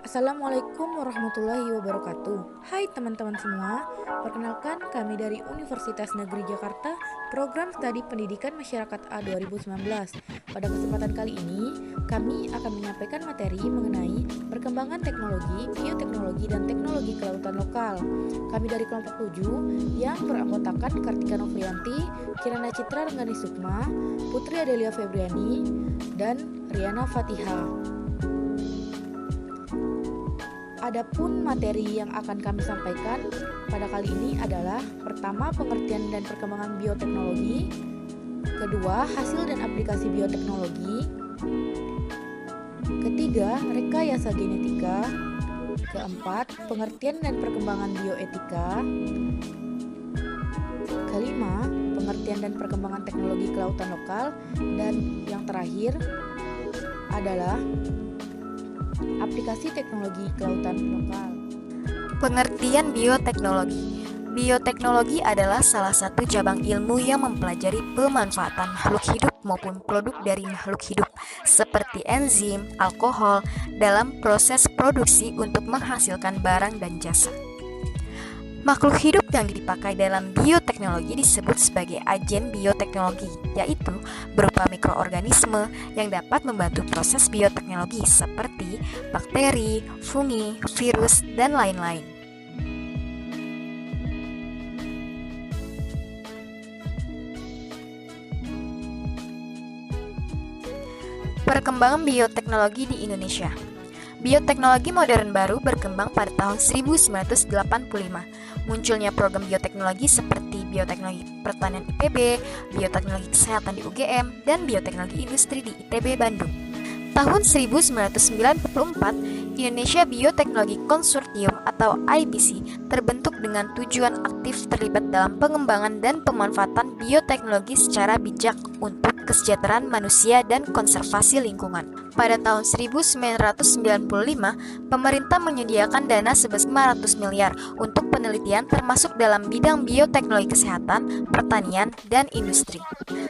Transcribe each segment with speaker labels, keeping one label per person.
Speaker 1: Assalamualaikum warahmatullahi wabarakatuh. Hai teman-teman semua, perkenalkan kami dari Universitas Negeri Jakarta, Program Studi Pendidikan Masyarakat A 2019. Pada kesempatan kali ini, kami akan menyampaikan materi mengenai perkembangan teknologi, bioteknologi, dan teknologi kelautan lokal. Kami dari kelompok 7 yang beranggotakan Kartika Novrianti, Kirana Citra Renggani Sukma, Putri Adelia Febriani, dan Riana Fatihah. Adapun materi yang akan kami sampaikan pada kali ini adalah pertama, pengertian dan perkembangan bioteknologi, kedua, hasil dan aplikasi bioteknologi, ketiga, rekayasa genetika, keempat, pengertian dan perkembangan bioetika, kelima, pengertian dan perkembangan teknologi kelautan lokal, dan yang terakhir adalah aplikasi teknologi kelautan lokal.
Speaker 2: Pengertian bioteknologi. Bioteknologi adalah salah satu cabang ilmu yang mempelajari pemanfaatan makhluk hidup maupun produk dari makhluk hidup seperti enzim, alkohol dalam proses produksi untuk menghasilkan barang dan jasa. Makhluk hidup yang dipakai dalam bioteknologi disebut sebagai agen bioteknologi, yaitu berupa mikroorganisme yang dapat membantu proses bioteknologi seperti bakteri, fungi, virus, dan lain-lain. Perkembangan bioteknologi di Indonesia. Bioteknologi modern baru berkembang pada tahun 1985. Munculnya program bioteknologi seperti bioteknologi pertanian IPB, bioteknologi kesehatan di UGM, dan bioteknologi industri di ITB Bandung. Tahun 1994, Indonesia Bioteknologi Consortium atau IBC terbentuk dengan tujuan aktif terlibat dalam pengembangan dan pemanfaatan bioteknologi secara bijak untuk kesejahteraan manusia dan konservasi lingkungan. Pada tahun 1995, pemerintah menyediakan dana sebesar 500 miliar untuk penelitian termasuk dalam bidang bioteknologi kesehatan, pertanian, dan industri.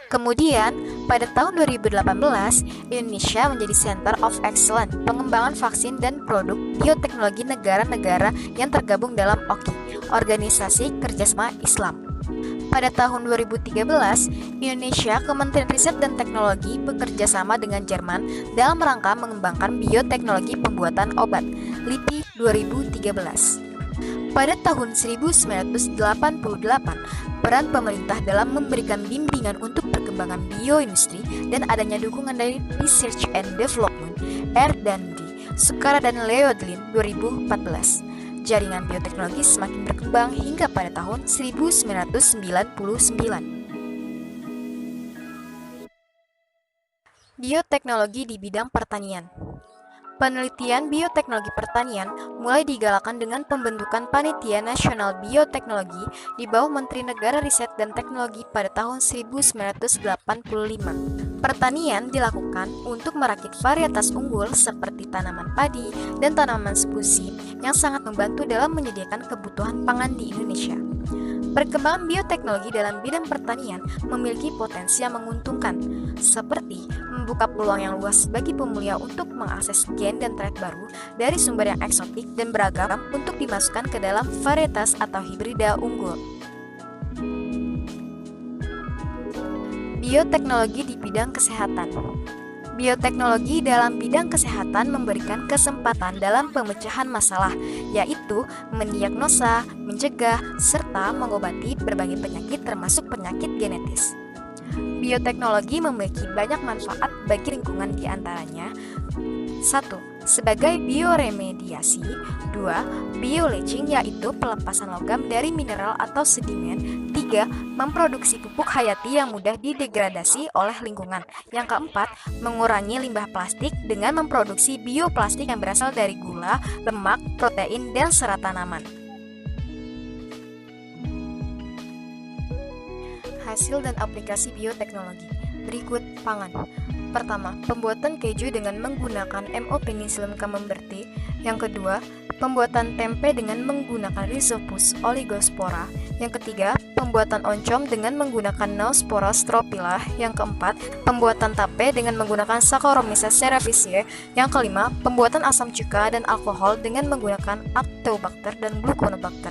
Speaker 2: Kemudian, pada tahun 2018, Indonesia menjadi Center of Excellence pengembangan vaksin dan produk bioteknologi negara-negara yang tergabung dalam OKI, Organisasi Kerjasama Islam. Pada tahun 2013, Indonesia Kementerian Riset dan Teknologi bekerja sama dengan Jerman dalam rangka mengembangkan bioteknologi pembuatan obat, LIPI 2013. Pada tahun 1988, peran pemerintah dalam memberikan bimbingan untuk perkembangan bioindustri dan adanya dukungan dari Research and Development, R&D, Sukara dan Leodlin 2014. Jaringan bioteknologi semakin berkembang hingga pada tahun 1999. Bioteknologi di bidang pertanian. Penelitian bioteknologi pertanian mulai digalakkan dengan pembentukan Panitia Nasional Bioteknologi di bawah Menteri Negara Riset dan Teknologi pada tahun 1985. Pertanian dilakukan untuk merakit varietas unggul seperti tanaman padi dan tanaman sepusi yang sangat membantu dalam menyediakan kebutuhan pangan di Indonesia. Perkembangan bioteknologi dalam bidang pertanian memiliki potensi yang menguntungkan, seperti membuka peluang yang luas bagi pemulia untuk mengakses gen dan trait baru dari sumber yang eksotik dan beragam untuk dimasukkan ke dalam varietas atau hibrida unggul. Bioteknologi di bidang kesehatan. Bioteknologi dalam bidang kesehatan memberikan kesempatan dalam pemecahan masalah, yaitu mendiagnosa, mencegah, serta mengobati berbagai penyakit termasuk penyakit genetis. Bioteknologi memiliki banyak manfaat bagi lingkungan diantaranya 1. Sebagai bioremediasi 2. Bioleaching yaitu pelepasan logam dari mineral atau sedimen 3. Memproduksi pupuk hayati yang mudah didegradasi oleh lingkungan. Yang keempat, mengurangi limbah plastik dengan memproduksi bioplastik yang berasal dari gula, lemak, protein, dan serat tanaman. Hasil dan aplikasi bioteknologi. Berikut pangan. Pertama, pembuatan keju dengan menggunakan MO Penicillium camembert. Yang kedua, pembuatan tempe dengan menggunakan Rhizopus oligospora. Yang ketiga, pembuatan oncom dengan menggunakan Neosporos tropila. Yang keempat, pembuatan tape dengan menggunakan Saccharomyces cerevisiae. Yang kelima, pembuatan asam cuka dan alkohol dengan menggunakan Actobacter dan Gluconobacter.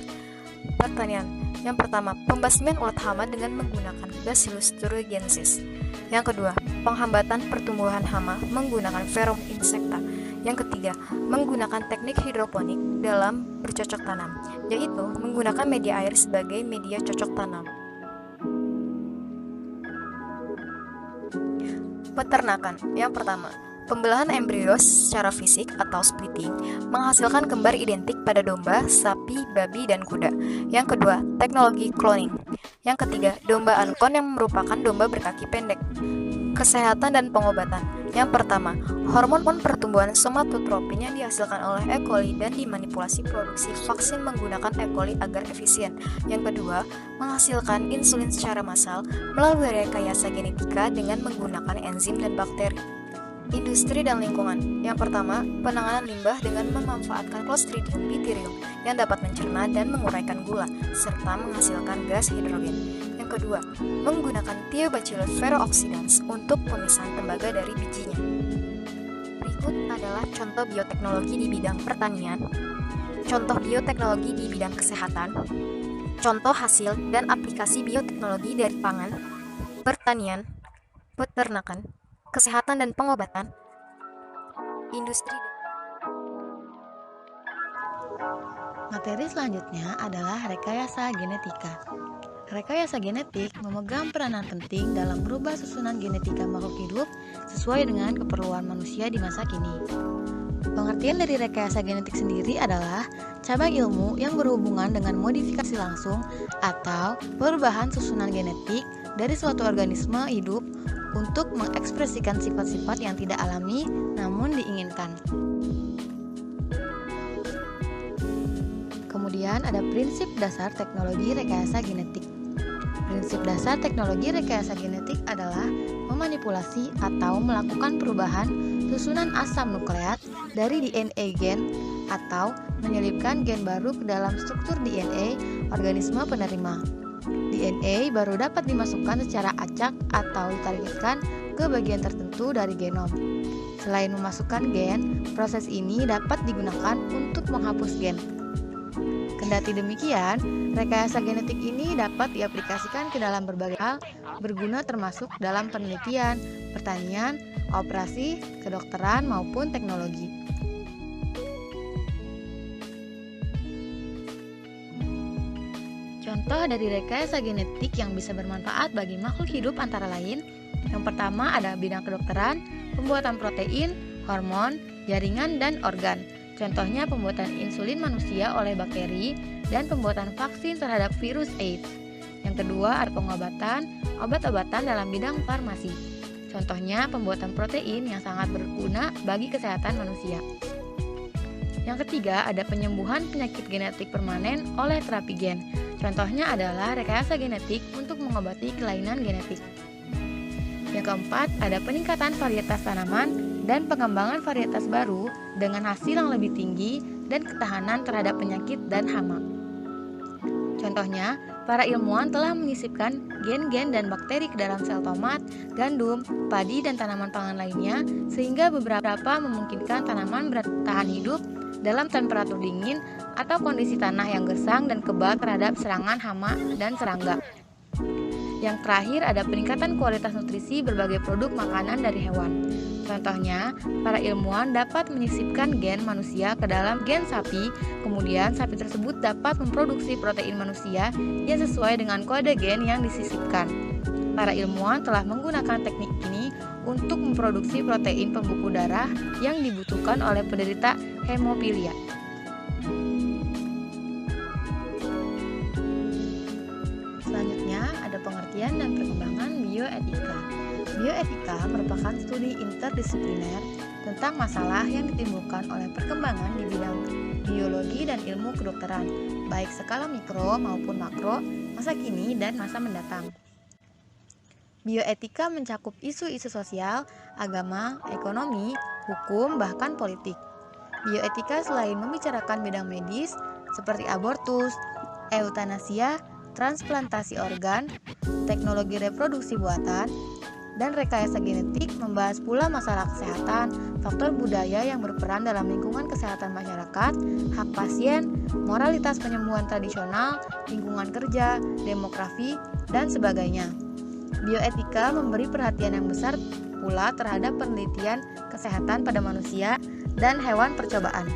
Speaker 2: Pertanian. Yang pertama, pembasmian ulat hama dengan menggunakan Bacillus thuringiensis. Yang kedua, penghambatan pertumbuhan hama menggunakan Verum insecta. Yang ketiga, menggunakan teknik hidroponik dalam bercocok tanam, yaitu menggunakan media air sebagai media cocok tanam. Peternakan. Yang pertama, pembelahan embrio secara fisik atau splitting menghasilkan kembar identik pada domba, sapi, babi, dan kuda. Yang kedua, teknologi cloning. Yang ketiga, domba ankon yang merupakan domba berkaki pendek. Kesehatan dan pengobatan. Yang pertama, hormon pertumbuhan somatotropin yang dihasilkan oleh E. coli dan dimanipulasi produksi vaksin menggunakan E. coli agar efisien. Yang kedua, menghasilkan insulin secara massal melalui rekayasa genetika dengan menggunakan enzim dan bakteri. Industri dan lingkungan. Yang pertama, penanganan limbah dengan memanfaatkan Clostridium bacterium yang dapat mencerna dan menguraikan gula serta menghasilkan gas hidrogen. Yang kedua, menggunakan Thiobacillus ferrooxidans untuk pemisahan tembaga dari bijinya. Berikut adalah contoh bioteknologi di bidang pertanian, contoh bioteknologi di bidang kesehatan, contoh hasil dan aplikasi bioteknologi dari pangan, pertanian, peternakan, kesehatan dan pengobatan, industri.
Speaker 3: Materi selanjutnya adalah rekayasa genetika. Rekayasa genetik memegang peranan penting dalam merubah susunan genetika makhluk hidup sesuai dengan keperluan manusia di masa kini. Pengertian dari rekayasa genetik sendiri adalah cabang ilmu yang berhubungan dengan modifikasi langsung atau perubahan susunan genetik dari suatu organisme hidup untuk mengekspresikan sifat-sifat yang tidak alami namun diinginkan. Kemudian ada prinsip dasar teknologi rekayasa genetik. Prinsip dasar teknologi rekayasa genetik adalah memanipulasi atau melakukan perubahan susunan asam nukleat dari DNA gen atau menyelipkan gen baru ke dalam struktur DNA organisme penerima. DNA baru dapat dimasukkan secara acak atau ditargetkan ke bagian tertentu dari genom. Selain memasukkan gen, proses ini dapat digunakan untuk menghapus gen. Kendati demikian, rekayasa genetik ini dapat diaplikasikan ke dalam berbagai hal berguna termasuk dalam penelitian, pertanian, operasi, kedokteran, maupun teknologi. Contoh dari rekayasa genetik yang bisa bermanfaat bagi makhluk hidup antara lain, yang pertama ada bidang kedokteran, pembuatan protein, hormon, jaringan, dan organ. Contohnya pembuatan insulin manusia oleh bakteri dan pembuatan vaksin terhadap virus AIDS. Yang kedua ada pengobatan, obat-obatan dalam bidang farmasi. Contohnya pembuatan protein yang sangat berguna bagi kesehatan manusia. Yang ketiga ada penyembuhan penyakit genetik permanen oleh terapi gen. Contohnya adalah rekayasa genetik untuk mengobati kelainan genetik. Yang keempat ada peningkatan varietas tanaman dan pengembangan varietas baru dengan hasil yang lebih tinggi dan ketahanan terhadap penyakit dan hama. Contohnya, para ilmuwan telah menyisipkan gen-gen dan bakteri ke dalam sel tomat, gandum, padi, dan tanaman pangan lainnya sehingga beberapa memungkinkan tanaman bertahan hidup dalam temperatur dingin atau kondisi tanah yang gersang dan kebal terhadap serangan hama dan serangga. Yang terakhir ada peningkatan kualitas nutrisi berbagai produk makanan dari hewan. Contohnya, para ilmuwan dapat menyisipkan gen manusia ke dalam gen sapi, kemudian sapi tersebut dapat memproduksi protein manusia yang sesuai dengan kode gen yang disisipkan. Para ilmuwan telah menggunakan teknik ini untuk memproduksi protein pembuku darah yang dibutuhkan oleh penderita hemofilia. Selanjutnya ada pengertian dan perkembangan bioetika. Bioetika merupakan studi interdisipliner tentang masalah yang ditimbulkan oleh perkembangan di bidang biologi dan ilmu kedokteran, baik skala mikro maupun makro, masa kini dan masa mendatang. Bioetika mencakup isu-isu sosial, agama, ekonomi, hukum, bahkan politik. Bioetika selain membicarakan bidang medis seperti abortus, eutanasia, transplantasi organ, teknologi reproduksi buatan, dan rekayasa genetik, membahas pula masalah kesehatan, faktor budaya yang berperan dalam lingkungan kesehatan masyarakat, hak pasien, moralitas penyembuhan tradisional, lingkungan kerja, demografi, dan sebagainya. Bioetika memberi perhatian yang besar pula terhadap penelitian kesehatan pada manusia dan hewan percobaan.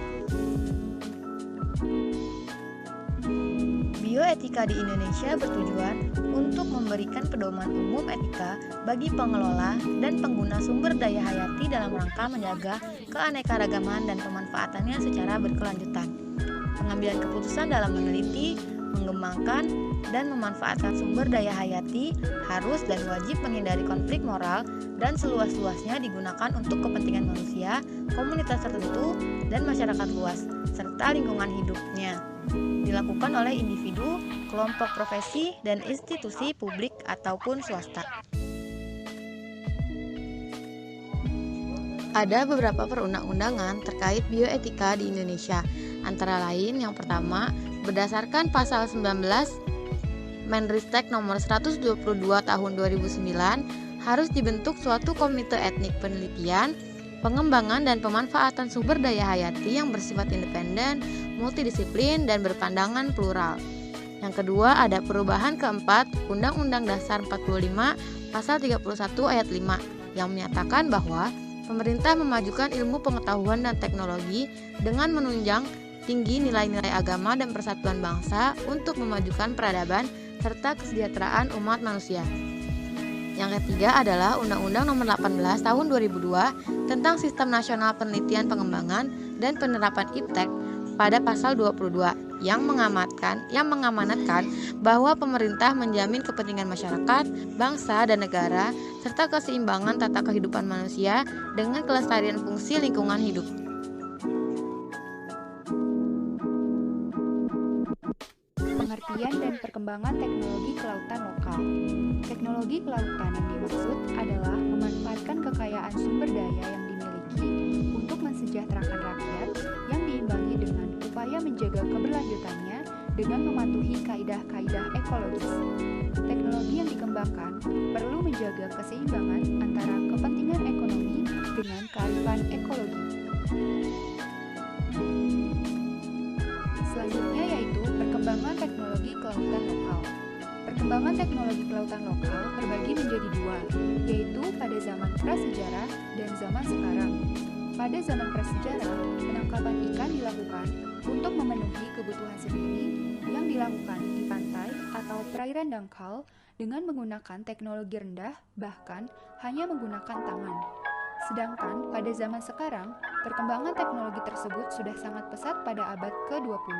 Speaker 3: Bioetika di Indonesia bertujuan untuk memberikan pedoman umum etika bagi pengelola dan pengguna sumber daya hayati dalam rangka menjaga keanekaragaman dan pemanfaatannya secara berkelanjutan. Pengambilan keputusan dalam meneliti, mengembangkan, dan memanfaatkan sumber daya hayati harus dan wajib menghindari konflik moral dan seluas-luasnya digunakan untuk kepentingan manusia, komunitas tertentu, dan masyarakat luas, serta lingkungan hidupnya. Dilakukan oleh individu, kelompok profesi, dan institusi publik ataupun swasta. Ada beberapa perundang-undangan terkait bioetika di Indonesia. Antara lain, yang pertama, berdasarkan pasal 19 Menristek nomor 122 tahun 2009, harus dibentuk suatu komite etnik penelitian, pengembangan dan pemanfaatan sumber daya hayati yang bersifat independen, multidisiplin, dan berpandangan plural. Yang kedua, ada perubahan keempat Undang-Undang Dasar 45 Pasal 31 Ayat 5 yang menyatakan bahwa pemerintah memajukan ilmu pengetahuan dan teknologi dengan menunjang tinggi nilai-nilai agama dan persatuan bangsa untuk memajukan peradaban serta kesejahteraan umat manusia. Yang ketiga adalah Undang-Undang Nomor 18 Tahun 2002 tentang Sistem Nasional Penelitian Pengembangan dan Penerapan IPTEK pada pasal 22 yang mengamanatkan bahwa pemerintah menjamin kepentingan masyarakat, bangsa, dan negara serta keseimbangan tata kehidupan manusia dengan kelestarian fungsi lingkungan hidup.
Speaker 4: Pengertian dan perkembangan teknologi kelautan lokal. Teknologi kelautan yang dimaksud adalah memanfaatkan kekayaan sumber daya yang dimiliki untuk mensejahterakan rakyat yang diimbangi dengan upaya menjaga keberlanjutannya dengan mematuhi kaidah-kaidah ekologis. Teknologi yang dikembangkan perlu menjaga keseimbangan antara kepentingan ekonomi dengan kearifan ekologi. Selanjutnya yaitu perkembangan teknologi kelautan lokal. Perkembangan teknologi kelautan lokal terbagi menjadi dua, yaitu pada zaman prasejarah dan zaman sekarang. Pada zaman prasejarah, penangkapan ikan dilakukan untuk memenuhi kebutuhan sendiri yang dilakukan di pantai atau perairan dangkal dengan menggunakan teknologi rendah, bahkan hanya menggunakan tangan. Sedangkan pada zaman sekarang, perkembangan teknologi tersebut sudah sangat pesat pada abad ke-20.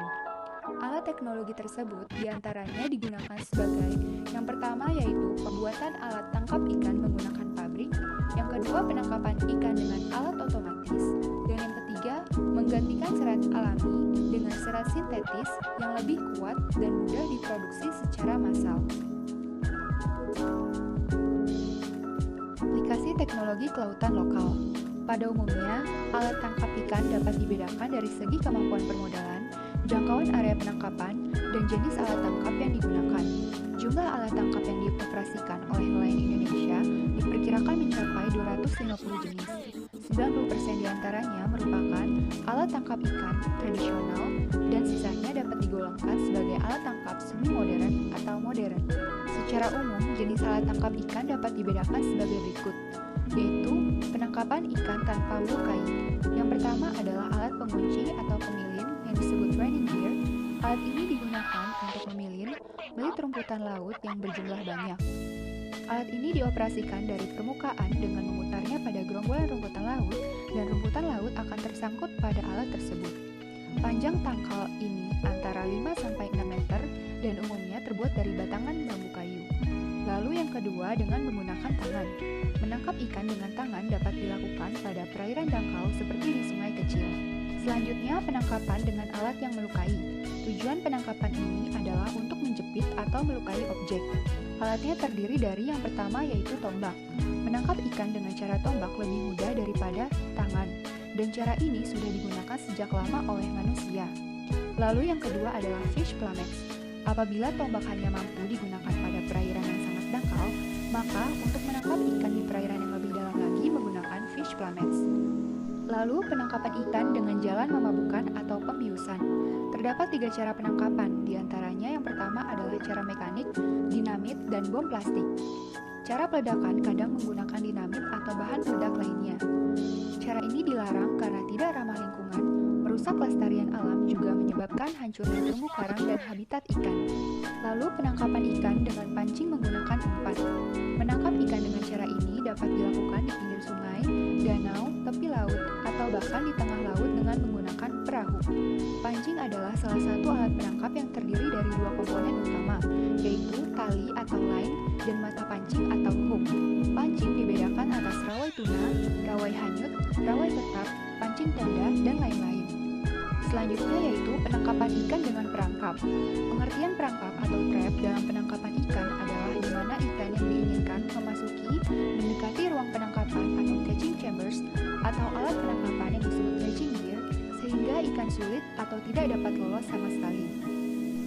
Speaker 4: Alat teknologi tersebut diantaranya digunakan sebagai yang pertama yaitu pembuatan alat tangkap ikan menggunakan pabrik, yang kedua penangkapan ikan dengan alat otomatis, dan yang ketiga menggantikan serat alami dengan serat sintetis yang lebih kuat dan mudah diproduksi secara massal. Aplikasi teknologi kelautan lokal. Pada umumnya, alat tangkap ikan dapat dibedakan dari segi kemampuan permodalan, jangkauan area penangkapan, dan jenis alat tangkap yang digunakan. Jumlah alat tangkap yang dioperasikan oleh nelayan Indonesia diperkirakan mencapai 250 jenis. 90% diantaranya merupakan alat tangkap ikan tradisional dan sisanya dapat digolongkan sebagai alat tangkap semi modern atau modern. Secara umum, jenis alat tangkap ikan dapat dibedakan sebagai berikut, yaitu penangkapan ikan tanpa melukai. Yang pertama adalah alat pengunci atau pemilin yang disebut reining gear. Alat ini digunakan untuk memilin belit rumputan laut yang berjumlah banyak. Alat ini dioperasikan dari permukaan dengan memutarnya pada gerombolan rumputan laut, dan rumputan laut akan tersangkut pada alat tersebut. Panjang tangkal ini antara 5-6 meter dan umumnya terbuat dari batangan bambu kayu. Lalu yang kedua dengan menggunakan tangan. Menangkap ikan dengan tangan dapat dilakukan pada perairan dangkal seperti di sungai kecil. Selanjutnya penangkapan dengan alat yang melukai. Tujuan penangkapan ini adalah untuk menjepit atau melukai objek. Alatnya terdiri dari yang pertama yaitu tombak. Menangkap ikan dengan cara tombak lebih mudah daripada tangan, dan cara ini sudah digunakan sejak lama oleh manusia. Lalu yang kedua adalah fish plummex. Apabila tombak hanya mampu digunakan pada perairan yang sangat dangkal, maka untuk menangkap ikan di perairan yang lebih dalam lagi menggunakan fish plummets. Lalu, penangkapan ikan dengan jalan memabukkan atau pembiusan. Terdapat 3 cara penangkapan, diantaranya yang pertama adalah cara mekanik, dinamit, dan bom plastik. Cara peledakan kadang menggunakan dinamit atau bahan peledak lainnya. Cara ini dilarang karena tidak ramah lingkungan, merusak kelestarian alam, juga menyebabkan hancurnya terumbu karang dan habitat ikan. Lalu, penangkapan ikan dengan pancing menggunakan umpan. Menangkap ikan dengan cara ini dapat dilakukan di pinggir sungai, danau, tepi laut, atau bahkan di tengah laut dengan menggunakan perahu. Pancing adalah salah satu alat penangkap yang terdiri dari 2 komponen utama, yaitu tali atau line dan mata pancing atau hook. Pancing dibedakan atas rawai tuna, rawai hanyut, rawai tetap, pancing tenda, dan lain-lain. Selanjutnya yaitu penangkapan ikan dengan perangkap. Pengertian perangkap atau trap dalam penangkapan ikan adalah di mana ikan yang diinginkan memasuki, mendekati ruang penangkapan atau catching chambers atau alat penangkapan yang disebut catching gear, sehingga ikan sulit atau tidak dapat lolos sama sekali.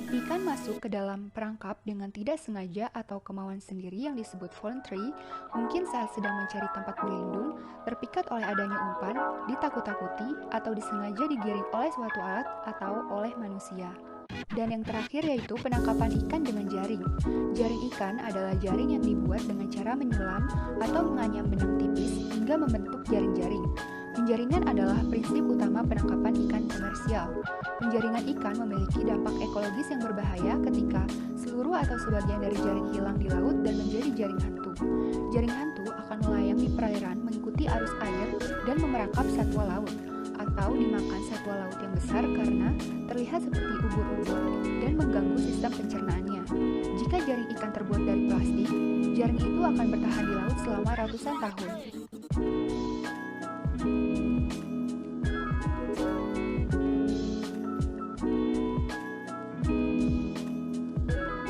Speaker 4: Ikan masuk ke dalam perangkap dengan tidak sengaja atau kemauan sendiri yang disebut voluntary, mungkin saat sedang mencari tempat berlindung, terpikat oleh adanya umpan, ditakut-takuti, atau disengaja digiring oleh suatu alat atau oleh manusia. Dan yang terakhir yaitu penangkapan ikan dengan jaring. Jaring ikan adalah jaring yang dibuat dengan cara menyulam atau menganyam benang tipis hingga membentuk jaring-jaring. Penjaringan adalah prinsip utama penangkapan ikan komersial. Penjaringan ikan memiliki dampak ekologis yang berbahaya ketika seluruh atau sebagian dari jaring hilang di laut dan menjadi jaring hantu. Jaring hantu akan melayang di perairan mengikuti arus air dan memerangkap satwa laut, atau dimakan satwa laut yang besar karena terlihat seperti ubur-ubur dan mengganggu sistem pencernaannya. Jika jaring ikan terbuat dari plastik, jaring itu akan bertahan di laut selama ratusan tahun.